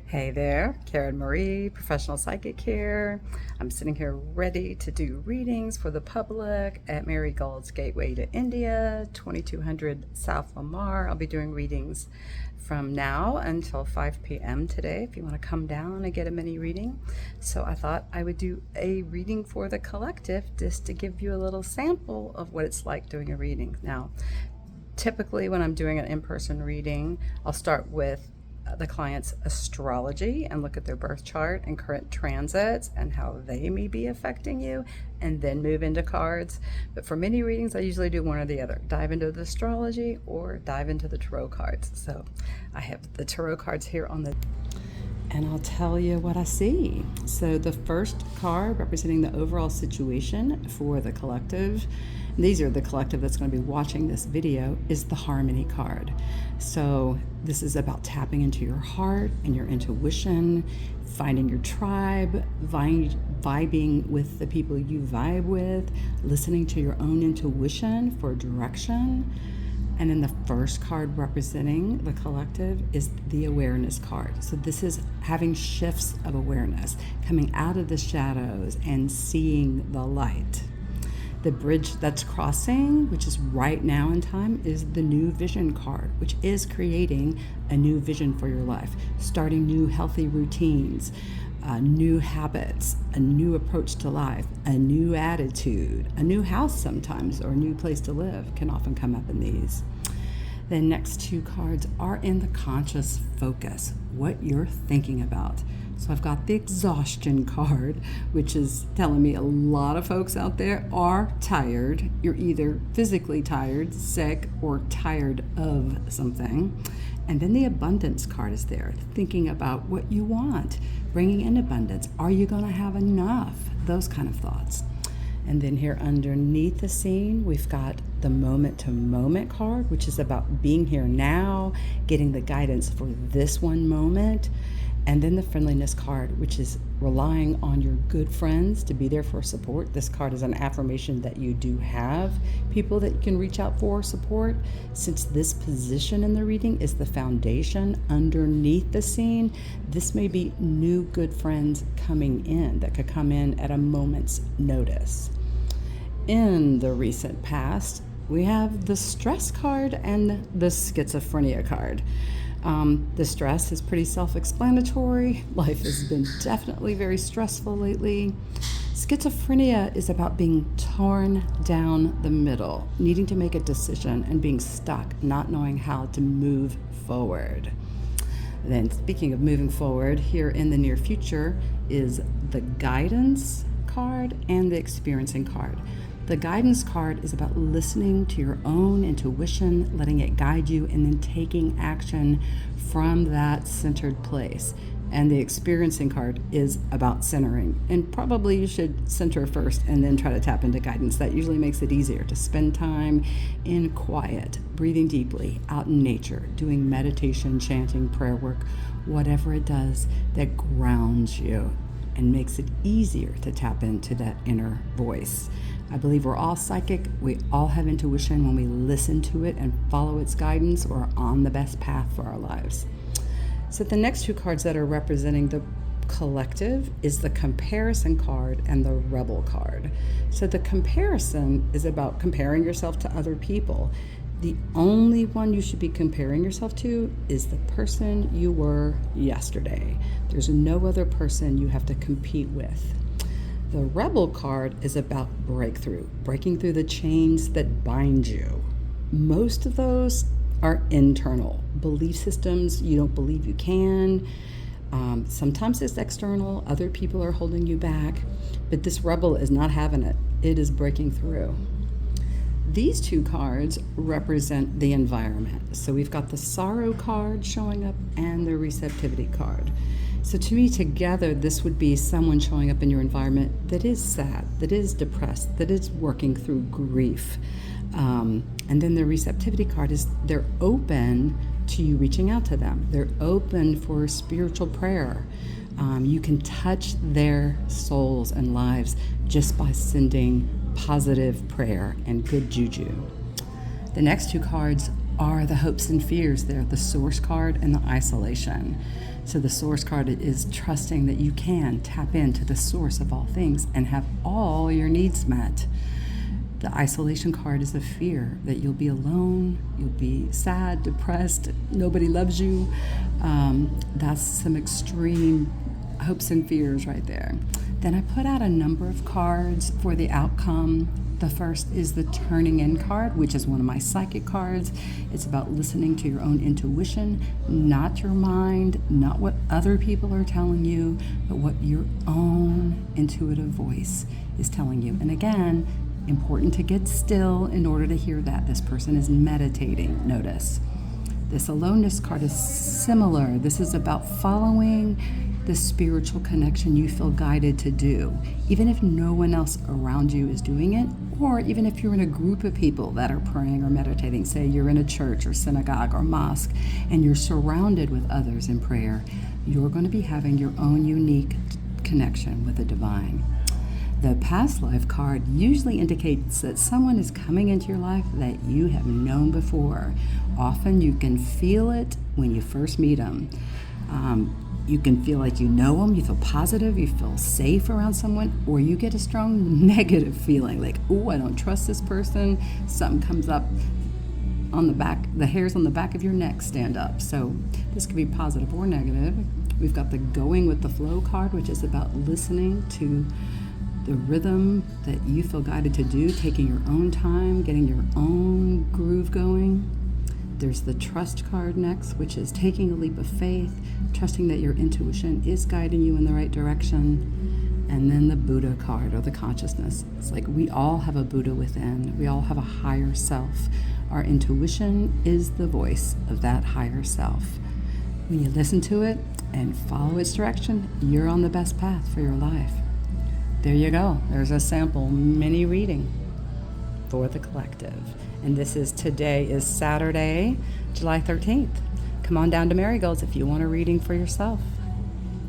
Hey there, Karen Marie, professional psychic here. I'm sitting here ready to do readings for the public at Marigold's Gateway to India, 2200 South Lamar. I'll be doing readings from now until 5 p.m. today if you want to come down and get a mini reading. So I thought I would do a reading for the collective just to give you a little sample of what it's like doing a reading. Now, typically when I'm doing an in-person reading, I'll start with the client's astrology and look at their birth chart and current transits and how they may be affecting you, and then move into cards. But for many readings, I usually do one or the other, dive into the astrology or dive into the tarot cards. So I have the tarot cards here on the and I'll tell you what I see. So the first card representing the overall situation for the collective, and these are the collective that's going to be watching this video, is the Harmony card. So this is about tapping into your heart and your intuition, finding your tribe, vibing with the people you vibe with, listening to your own intuition for direction. And then the first card representing the collective is the awareness card. So this is having shifts of awareness, coming out of the shadows and seeing the light. The bridge that's crossing, which is right now in time, is the new vision card, which is creating a new vision for your life, starting new healthy routines, new habits, a new approach to life, a new attitude, a new house sometimes, or a new place to live can often come up in these. The next two cards are in the conscious focus, what you're thinking about. So I've got the exhaustion card, which is telling me a lot of folks out there are tired. You're either physically tired, sick, or tired of something. And then the abundance card is there, thinking about what you want, bringing in abundance. Are you going to have enough? Those kind of thoughts. And then here underneath the scene, we've got the moment to moment card, which is about being here now, getting the guidance for this one moment. And then the friendliness card, which is relying on your good friends to be there for support. This card is an affirmation that you do have people that you can reach out for support. Since this position in the reading is the foundation underneath the scene, this may be new good friends coming in that could come in at a moment's notice. In the recent past, we have the stress card and the schizophrenia card. The stress is pretty self-explanatory. Life has been definitely very stressful lately. Schizophrenia is about being torn down the middle, needing to make a decision and being stuck, not knowing how to move forward. And then speaking of moving forward, here in the near future is the guidance card and the experiencing card. The guidance card is about listening to your own intuition, letting it guide you, and then taking action from that centered place. And the experiencing card is about centering. And probably you should center first and then try to tap into guidance. That usually makes it easier to spend time in quiet, breathing deeply, out in nature, doing meditation, chanting, prayer work, whatever it does that grounds you and makes it easier to tap into that inner voice. I believe we're all psychic. We all have intuition. When we listen to it and follow its guidance, we're on the best path for our lives. So the next two cards that are representing the collective is the comparison card and the rebel card. So the comparison is about comparing yourself to other people. The only one you should be comparing yourself to is the person you were yesterday. There's no other person you have to compete with. The rebel card is about breakthrough, breaking through the chains that bind you. Most of those are internal belief systems you don't believe you can. Sometimes it's external. Other people are holding you back. But this rebel is not having it. It is breaking through. These two cards represent the environment. So we've got the sorrow card showing up and the receptivity card. So to me, together, this would be someone showing up in your environment that is sad, that is depressed, that is working through grief. And then the receptivity card is they're open to you reaching out to them. They're open for spiritual prayer. You can touch their souls and lives just by sending positive prayer and good juju. The next two cards are the hopes and fears. They're the source card and the isolation. So the source card is trusting that you can tap into the source of all things and have all your needs met. The isolation card is a fear that you'll be alone, you'll be sad, depressed, nobody loves you. That's some extreme hopes and fears right there. Then I put out a number of cards for the outcome. The first is the turning in card, which is one of my psychic cards. It's about listening to your own intuition, not your mind, not what other people are telling you, but what your own intuitive voice is telling you. And again, important to get still in order to hear that. This person is meditating, notice. This aloneness card is similar. This is about following the spiritual connection you feel guided to do, even if no one else around you is doing it, or even if you're in a group of people that are praying or meditating. Say you're in a church or synagogue or mosque and you're surrounded with others in prayer, you're going to be having your own unique connection with the divine. The past life card usually indicates that someone is coming into your life that you have known before. Often you can feel it when you first meet them. You can feel like you know them, you feel positive, you feel safe around someone, or you get a strong negative feeling like, oh, I don't trust this person. Something comes up on the back, the hairs on the back of your neck stand up. So this could be positive or negative. We've got the going with the flow card, which is about listening to the rhythm that you feel guided to do, taking your own time, getting your own groove going. There's the trust card next, which is taking a leap of faith, trusting that your intuition is guiding you in the right direction. And then the Buddha card, or the consciousness. It's like we all have a Buddha within. We all have a higher self. Our intuition is the voice of that higher self. When you listen to it and follow its direction, you're on the best path for your life. There you go. There's a sample mini reading for the collective. And today is Saturday, July 13th. Come on down to Marigold's if you want a reading for yourself.